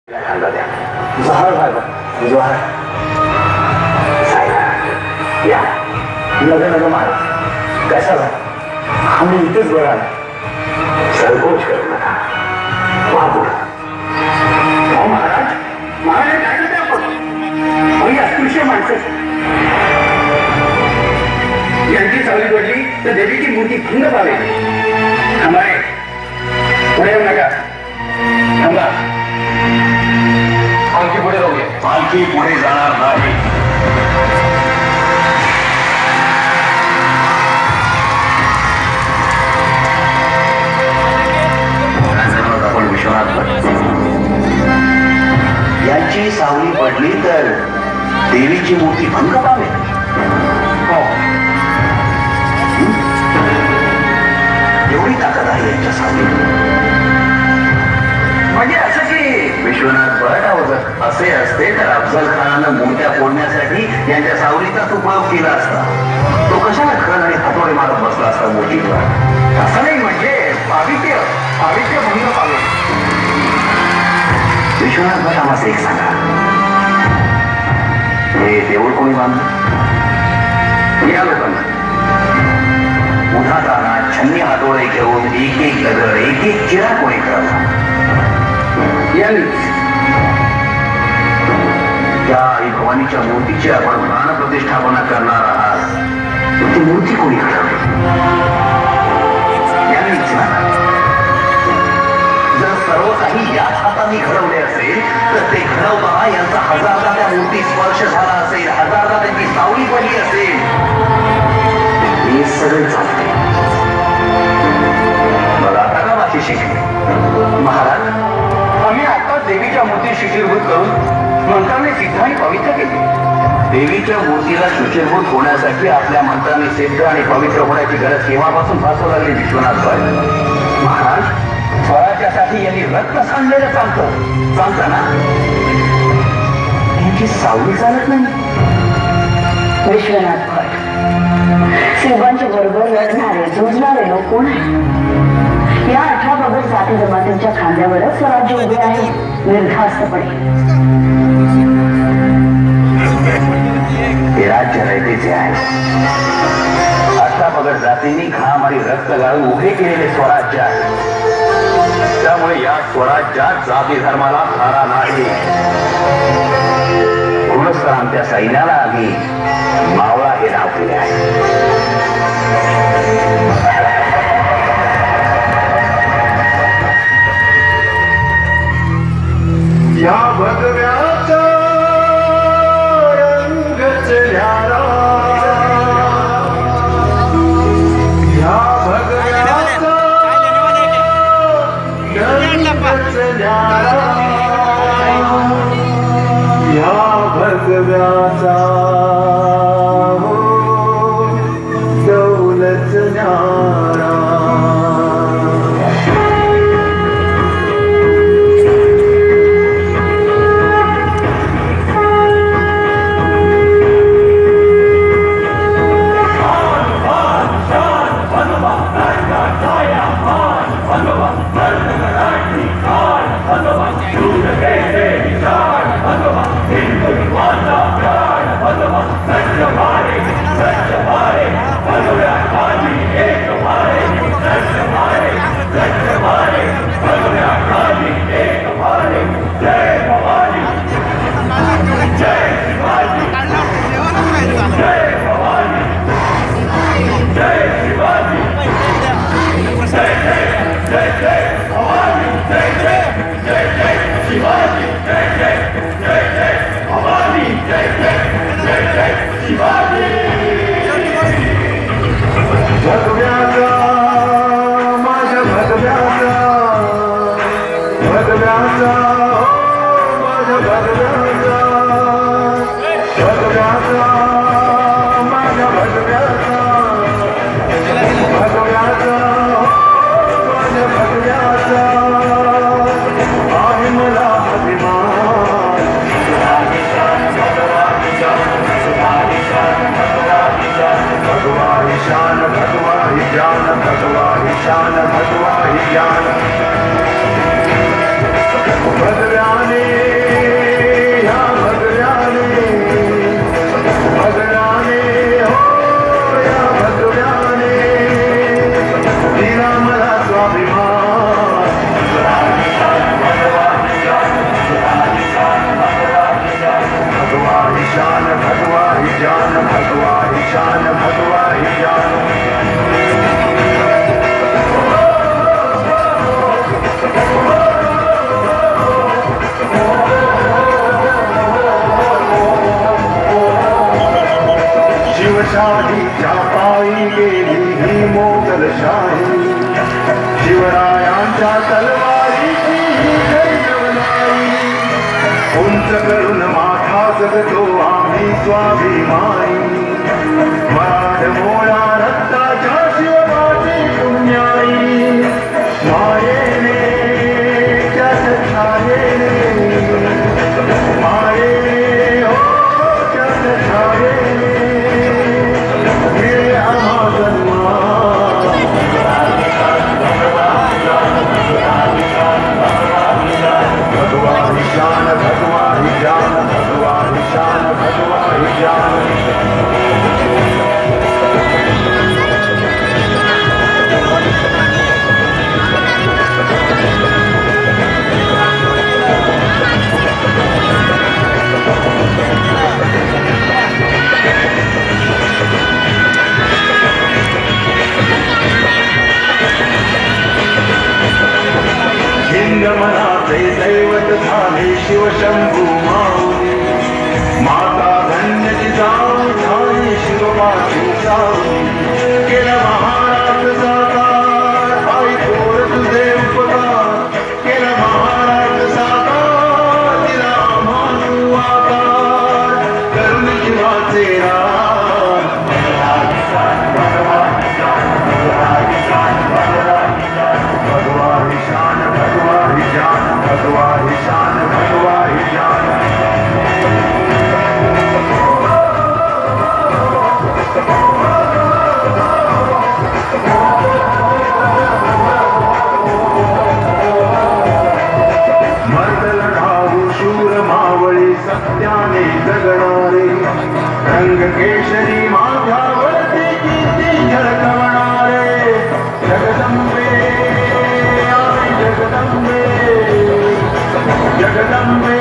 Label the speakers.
Speaker 1: जोहार भाई जोहार या नगर नगर महाराज कैसा रहा आम्ही इथेच बरं आलो संकोच करू नका महाराज महाराज काय करते आपण आम्ही अस्पृश्य माणसं यांची सावली पडली तर देवीची मूर्ती भंग पावेल थांबाय पुढे येऊ नका थांबा पालखी पुढे जाऊया पालखी पुढे जाणार नाही आपण विश्वनाथ भट यांची सावली पडली तर देवीची मूर्ती भंग पावेल हो एवढी ताकद आहे यांच्या सावलीत म्हणजे असं की विश्वनाथ भट असे असते तर अफजल खानानं मूर्त्या फोडण्यासाठी यांच्या सावलीचाच उपयोग केला असता तो कशाला खण आणि हातोडे मारत बसला असता मूर्तीवर असं नाही म्हणजे पावित्र्य भंग पावे विश्वनाथ भट आम्हाला एक सांगा हे देऊळ कोणी बांधलं या लोकांना उन्हाताना छन्नी हातोडे घेऊन एक एक दगड एक एक चिरा कोणी करला त्या आई भवानीच्या मूर्तीची आपण प्राणप्रतिष्ठापना करणार आहात ती मूर्ती कोणी घडवली जर सर्व काही याच हाताने घडवले असेल तर ते घडवताना यांचा हजारदा त्या मूर्ती स्पर्श झाला असेल हजारदा त्यांची सावली पडली असेल हे सगळे चालते मला आता का भाषी शिकले महाराज आम्ही आता देवीच्या मूर्ती शिथिलभूत करून मंत्राने सिद्ध आणि पवित्र केली देवीच्या मूर्तीला शुचिरभूत होण्यासाठी आपल्या मंत्राने सिद्ध आणि पवित्र होण्याची गरज केव्हापासून भासू लागली विश्वनाथ भट महाराज स्वराज्यासाठी यांनी रक्त सांडलेलं सांगताना यांची सावली चालत नाही
Speaker 2: विश्वनाथ भट शिवांच्या बरोबर लढणारे झुंजणारे लोक कोण आहे या 18 बाबत जाती जमातींच्या खांद्यावरच स्वराज्य उभे आहे निर्धास्तपणे
Speaker 1: हे राज्य रयतेचे आहे 18 पगड जातींनी घाम आणि रक्त गाळून उभे केलेले स्वराज्य आहे त्यामुळे या स्वराज्यात जाती धर्माला थारा नाही म्हणूनच आमच्या सैन्याला आम्ही मावळा हे नाव दिले आहे
Speaker 3: या भगव्याचा रंगच न्यारा या भगव्याचा रंगच न्यारा या भगव्याचा दौलत न्यारा भगव्याचा माझ्या भगव्याचा भगव्याचा माझ्या भगव्याचा भगव्याचा माझ्या भगव्याचा भगव्याचा माझ्या भगव्याचा आहे मला अभिमान भगवान शान भगवान ज्ञान भगवान शान भगवान ज्ञान भगवाने दशशाही शिवरायांच्या तलवारीची गरजवलाई उंच करून माथा जगतो आम्ही स्वाभिमानी मराठमोळा रक्ताच्या शिवबाची पुण्याई मायेने त्याच छायेने मायेने हो त्याच छायेने मिळे आम्हा जन्मा भगवान शान भगवान जान भगवान शान भगवान जान हिंगमनाचे दैवत झाले शिवशंभू माऊली माता धन्यची जाऊ झाली शिवबाची सावली केला महाराज साकार आई थोर तुझे उपकार केला महाराज साकार तिला मानू आकार करुण जीवाचे भगवान शान भगवान जान भगवान शान भगवान जान मर्दल राहू शूर मावळी सत्याने जगणारे रंग केशरी माझ्यावरती कीर्ती झळकवणारे जगदंबे आई जगदंबे जगदंबे